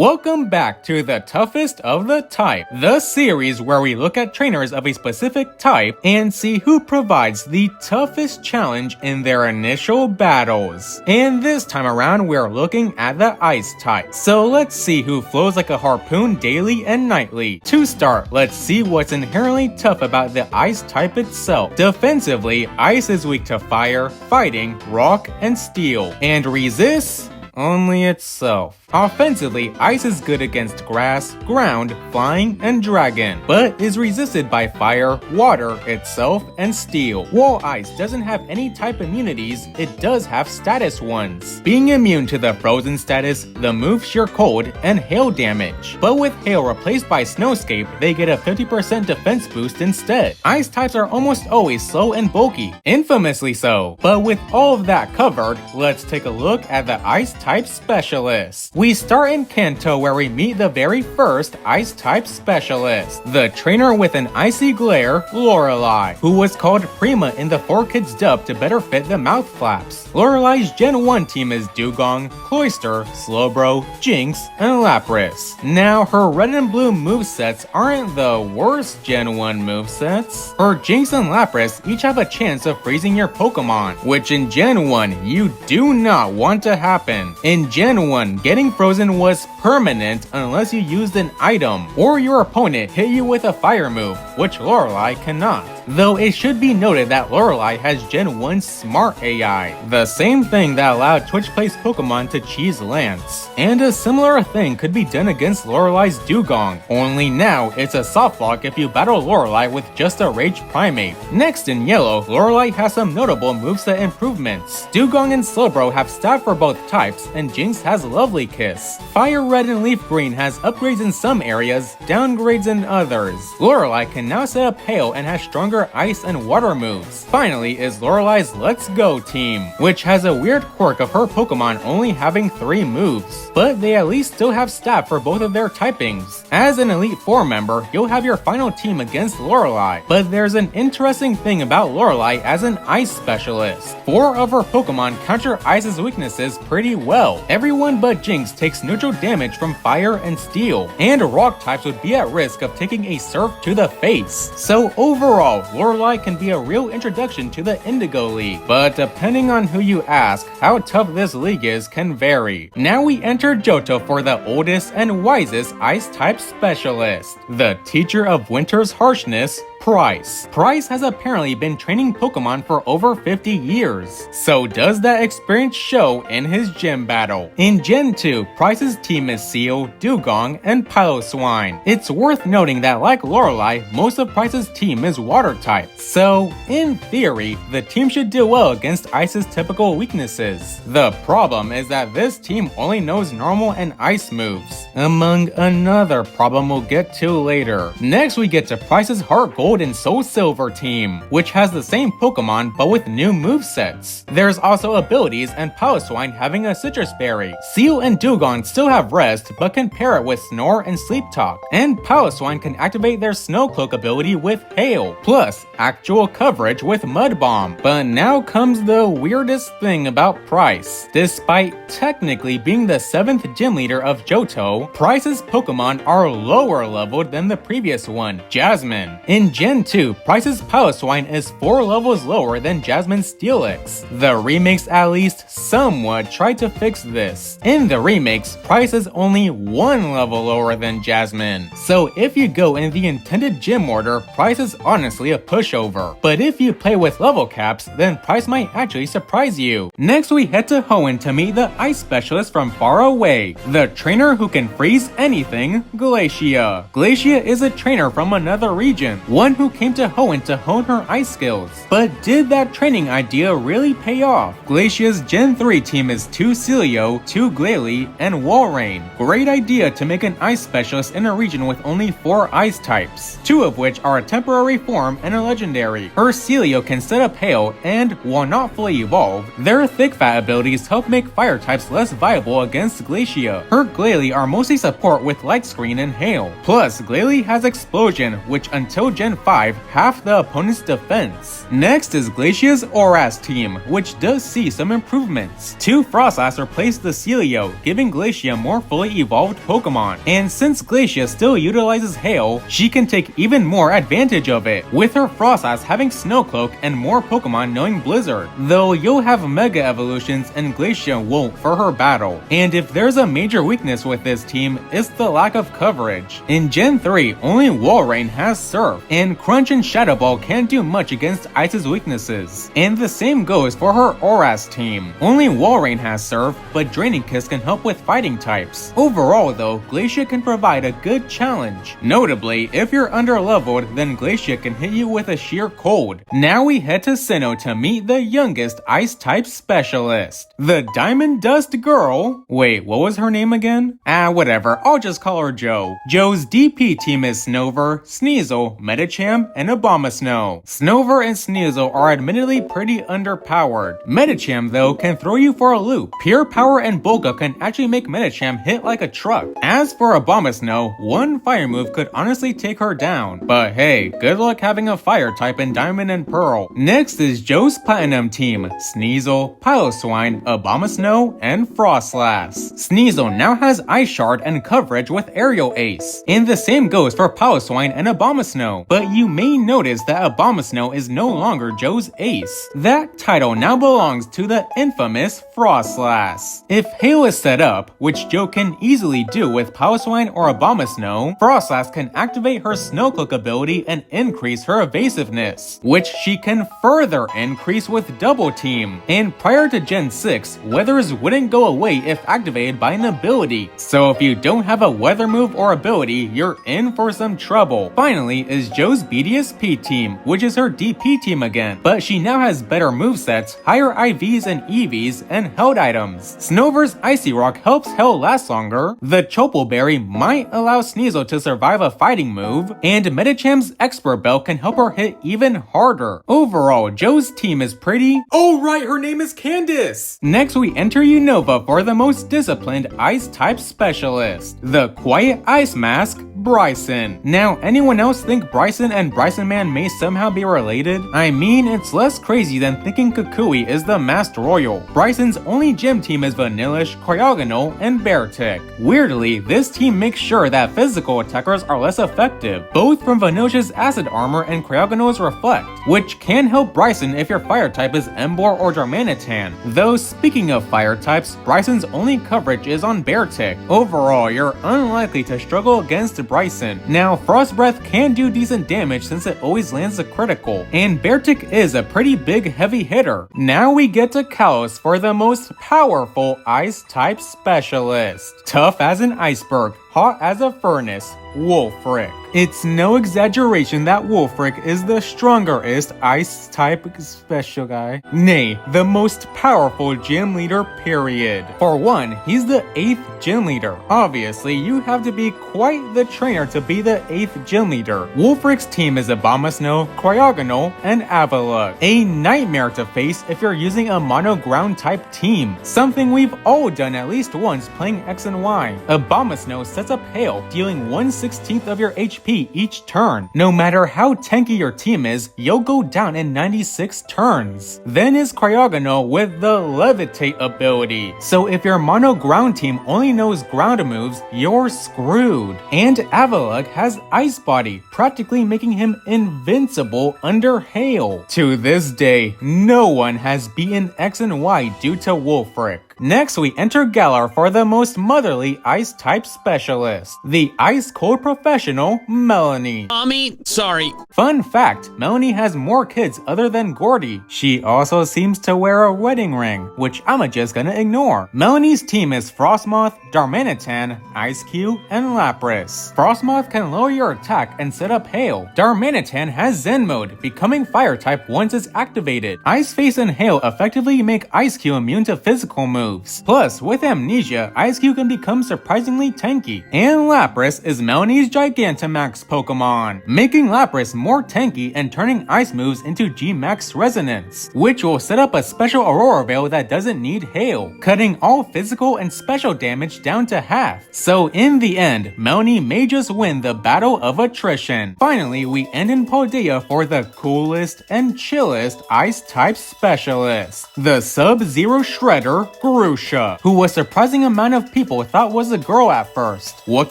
Welcome back to the Toughest of the Type, the series where we look at trainers of a specific type and see who provides the toughest challenge in their initial battles. And this time around we're looking at the Ice type. So let's see who flows like a harpoon daily and nightly. To start, let's see what's inherently tough about the Ice type itself. Defensively, Ice is weak to fire, fighting, rock, and steel, and resists only itself. Offensively, Ice is good against grass, ground, flying, and dragon, but is resisted by fire, water, itself, and steel. While Ice doesn't have any type immunities, it does have status ones, being immune to the frozen status, the move sheer cold, and hail damage. But with hail replaced by snowscape, they get a 50% defense boost instead. Ice types are almost always slow and bulky, infamously so. But with all of that covered, let's take a look at the Ice type specialists. We start in Kanto where we meet the very first Ice type specialist, the trainer with an icy glare, Lorelei, who was called Prima in the 4Kids dub to better fit the mouth flaps. Lorelei's Gen 1 team is Dugong, Cloyster, Slowbro, Jinx, and Lapras. Now her red and blue movesets aren't the worst Gen 1 movesets. Her Jinx and Lapras each have a chance of freezing your Pokémon, which in Gen 1 you do not want to happen. In Gen 1, getting frozen was permanent unless you used an item, or your opponent hit you with a fire move, which Lorelei cannot. Though it should be noted that Lorelei has Gen 1 Smart AI, the same thing that allowed Twitch Plays Pokemon to cheese Lance. And a similar thing could be done against Lorelei's Dugong, only now it's a soft lock if you battle Lorelei with just a Rage Primate. Next in yellow, Lorelei has some notable moveset improvements. Dugong and Slowbro have stab for both types, and Jinx has Lovely Kiss. Fire Red and Leaf Green has upgrades in some areas, downgrades in others. Lorelei can now set up Hail and has stronger ice and water moves. Finally is Lorelei's Let's Go team, which has a weird quirk of her Pokemon only having 3 moves, but they at least still have stab for both of their typings. As an Elite 4 member, you'll have your final team against Lorelei, but there's an interesting thing about Lorelei as an Ice specialist. 4 of her Pokemon counter Ice's weaknesses pretty well. Everyone but Jinx takes neutral damage from fire and steel, and rock types would be at risk of taking a surf to the face. So overall, Lorelei can be a real introduction to the Indigo League, but depending on who you ask, how tough this league is can vary. Now we enter Johto for the oldest and wisest Ice type specialist, the teacher of Winter's Harshness, Pryce. Pryce has apparently been training Pokemon for over 50 years, so does that experience show in his gym battle? In Gen 2, Pryce's team is Seal, Dugong, and Piloswine. It's worth noting that like Lorelei, most of Pryce's team is water type, so in theory, the team should do well against Ice's typical weaknesses. The problem is that this team only knows normal and ice moves, among another problem we'll get to later. Next we get to Pryce's Heart Gold and Soul Silver team, which has the same Pokemon but with new movesets. There's also abilities and Piloswine having a Citrus Berry. Seal and Dugong still have Rest but can pair it with Snore and Sleep Talk, and Piloswine can activate their Snow Cloak ability with Hail, plus actual coverage with Mud Bomb. But now comes the weirdest thing about Pryce. Despite technically being the 7th gym leader of Johto, Pryce's Pokemon are lower leveled than the previous one, Jasmine. In Gen 2, Pryce's Piloswine is 4 levels lower than Jasmine's Steelix. The remakes at least somewhat tried to fix this. In the remakes, Pryce is only 1 level lower than Jasmine. So if you go in the intended gym order, Pryce is honestly a pushover. But if you play with level caps, then Pryce might actually surprise you. Next we head to Hoenn to meet the Ice specialist from far away, the trainer who can freeze anything, Glacia. Glacia is a trainer from another region, one who came to Hoenn to hone her ice skills. But did that training idea really pay off? Glacia's Gen 3 team is 2 Celio, 2 Glalie, and Walrein. Great idea to make an ice specialist in a region with only 4 ice types, 2 of which are a temporary form and a legendary. Her Celio can set up Hail, and while not fully evolved, their Thick Fat abilities help make fire types less viable against Glacia. Her Glalie are mostly support with Light Screen and Hail. Plus, Glalie has Explosion, which until Gen 5 half the opponent's defense. Next is Glacia's Oras team, which does see some improvements. 2 Frostlass replace the Celio, giving Glacia more fully evolved Pokemon. And since Glacia still utilizes Hail, she can take even more advantage of it, with her Frostlass having Snow Cloak and more Pokemon knowing Blizzard. Though you'll have Mega Evolutions and Glacia won't for her battle. And if there's a major weakness with this team, it's the lack of coverage. In Gen 3, only Walrein has Surf, and Crunch and Shadow Ball can't do much against Ice's weaknesses. And the same goes for her Oras team. Only Walrein has Surf, but Draining Kiss can help with fighting types. Overall though, Glacia can provide a good challenge. Notably, if you're underleveled, then Glacia can hit you with a sheer cold. Now we head to Sinnoh to meet the youngest Ice-type specialist, the Diamond Dust Girl. Wait, what was her name again? Whatever, I'll just call her Jo. Jo's DP team is Snover, Sneasel, Medicham, and Abomasnow. Snover and Sneasel are admittedly pretty underpowered. Medicham though can throw you for a loop. Pure Power and Bulka can actually make Medicham hit like a truck. As for Abomasnow, one fire move could honestly take her down. But hey, good luck having a fire type in Diamond and Pearl. Next is Jo's Platinum team, Sneasel, Piloswine, Abomasnow, and Frostlass. Sneasel now has Ice Shard and coverage with Aerial Ace, and the same goes for Piloswine and Abomasnow. But you may notice that Abomasnow is no longer Jo's ace. That title now belongs to the infamous Frostlass. If Hail is set up, which Jo can easily do with Piloswine or Abomasnow, Frostlass can activate her Snowcloak ability and increase her evasiveness, which she can further increase with Double Team. And prior to Gen 6, Weathers wouldn't go away if activated by an ability, so if you don't have a weather move or ability, you're in for some trouble. Finally is Jo's BDSP team, which is her DP team again, but she now has better movesets, higher IVs and EVs, and held items. Snover's Icy Rock helps Hell last longer, the Chople Berry might allow Sneasel to survive a fighting move, and Medicham's Expert Bell can help her hit even harder. Overall, Jo's team is pretty— oh right, her name is Candice! Next we enter Unova for the most disciplined Ice-type specialist, the Quiet Ice Mask, Brycen. Now, anyone else think Brycen and Brycen Man may somehow be related? I mean, it's less crazy than thinking Kukui is the Masked Royal. Brycen's only gym team is Vanillish, Cryogonal, and Beartic. Weirdly, this team makes sure that physical attackers are less effective, both from Vanillish's Acid Armor and Cryogonal's Reflect, which can help Brycen if your fire type is Emboar or Darmanitan. Though speaking of fire types, Brycen's only coverage is on Beartic. Overall, you're unlikely to struggle against Brycen. Now, Frost Breath can do decent damage since it always lands a critical, and Beartic is a pretty big heavy hitter. Now we get to Kalos for the most powerful Ice-type specialist. Tough as an iceberg, hot as a furnace, Wulfric. It's no exaggeration that Wulfric is the strongest Ice-type special guy. Nay, the most powerful gym leader, period. For one, he's the 8th gym leader. Obviously, you have to be quite the trainer to be the 8th gym leader. Wulfric's team is Abomasnow, Cryogonal, and Avalugg. A nightmare to face if you're using a mono ground type team, something we've all done at least once playing X and Y. Abomasnow sets up Hail, dealing 1/16 of your HP each turn. No matter how tanky your team is, you'll go down in 96 turns. Then is Cryogonal with the Levitate ability. So if your mono ground team only knows ground moves, you're screwed. And Avalugg has Ice Body, practically making him invincible under Hail. To this day, no one has beaten X and Y due to Wulfric. Next, we enter Galar for the most motherly Ice-type specialist, the Ice-Cold Professional, Melony. Mommy, sorry. Fun fact, Melony has more kids other than Gordy. She also seems to wear a wedding ring, which I'm just gonna ignore. Melony's team is Frostmoth, Darmanitan, Ice-Cube, and Lapras. Frostmoth can lower your attack and set up Hail. Darmanitan has Zen mode, becoming fire type once it's activated. Ice Face and Hail effectively make Ice-Cube immune to physical moves. moves. Plus, with Amnesia, Ice-Q can become surprisingly tanky. And Lapras is Melony's Gigantamax Pokemon, making Lapras more tanky and turning ice moves into G-Max Resonance, which will set up a special Aurora Veil that doesn't need Hail, cutting all physical and special damage down to half. So in the end, Melony may just win the battle of attrition. Finally, we end in Paldea for the coolest and chillest Ice-type specialist, the Sub-Zero Shredder, Grusha, who a surprising amount of people thought was a girl at first. What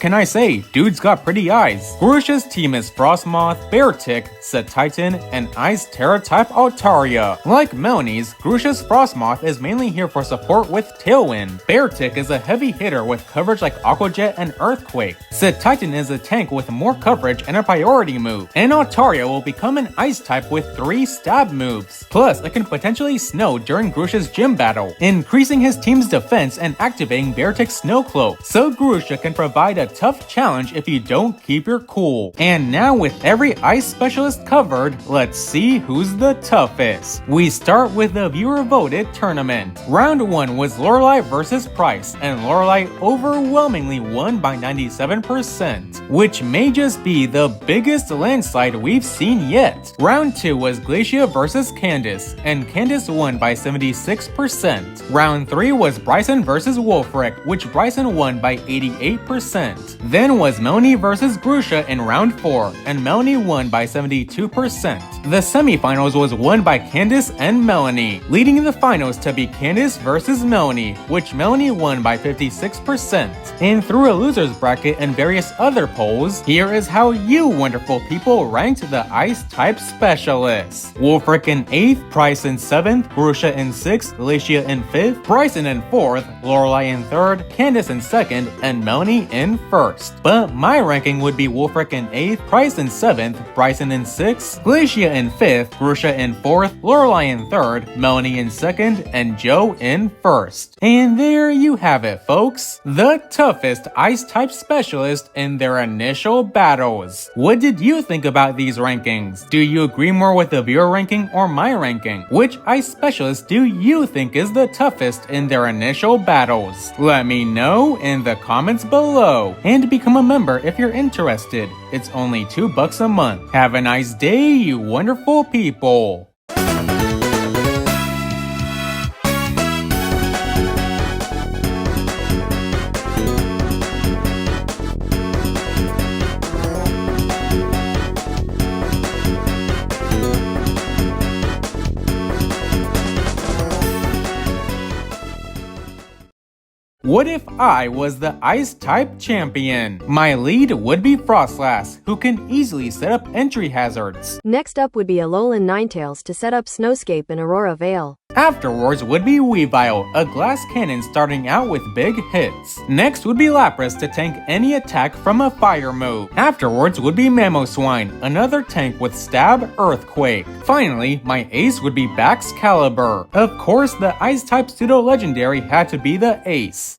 can I say? Dude's got pretty eyes. Grusha's team is Frostmoth, Beartic, Titan, and Ice Terra-type Altaria. Like Melony's, Grusha's Frostmoth is mainly here for support with Tailwind. Beartic is a heavy hitter with coverage like Aqua Jet and Earthquake. Titan is a tank with more coverage and a priority move. And Altaria will become an Ice type with 3 stab moves. Plus, it can potentially snow during Grusha's gym battle, increasing his team's defense and activating Beartic's Snow Cloak. So Grusha can provide a tough challenge if you don't keep your cool. And now with every Ice specialist covered, let's see who's the toughest. We start with the viewer-voted tournament. Round 1 was Lorelei versus Pryce, and Lorelei overwhelmingly won by 97%, which may just be the biggest landslide we've seen yet. Round 2 was Glacia versus Candice, and Candice won by 76%. Round 3 was Brycen versus Wulfric, which Brycen won by 88%. Then was Melony versus Grusha in round 4, and Melony won by 72%. The semifinals was won by Candice and Melony, leading the finals to be Candice versus Melony, which Melony won by 56%. And through a loser's bracket and various other polls, here is how you wonderful people ranked the Ice-type specialists. Wulfric in 8th, Pryce in 7th, Grusha in 6th, Glacia in 5th, Brycen in 4th, Lorelei in 3rd, Candice in 2nd, and Melony in 1st. But my ranking would be Wulfric in 8th, Pryce in 7th, Brycen in 6th, Glacia in 5th, Grusha in 4th, Lorelei in 3rd, Melony in 2nd, and Joe in 1st. And there you have it, folks. The toughest Ice-type specialist in their initial battles. What did you think about these rankings? Do you agree more with the viewer ranking or my ranking? Which Ice specialist do you think is the toughest in their initial battles? Let me know in the comments below. And become a member if you're interested. It's only $2 a month. Have a nice day, you wonderful people. What if I was the Ice-type champion? My lead would be Frostlass, who can easily set up entry hazards. Next up would be Alolan Ninetales to set up Snowscape and Aurora Veil. Afterwards would be Weavile, a glass cannon starting out with big hits. Next would be Lapras to tank any attack from a fire move. Afterwards would be Mamoswine, another tank with stab Earthquake. Finally, my ace would be Baxcalibur. Of course, the Ice-type pseudo-legendary had to be the ace.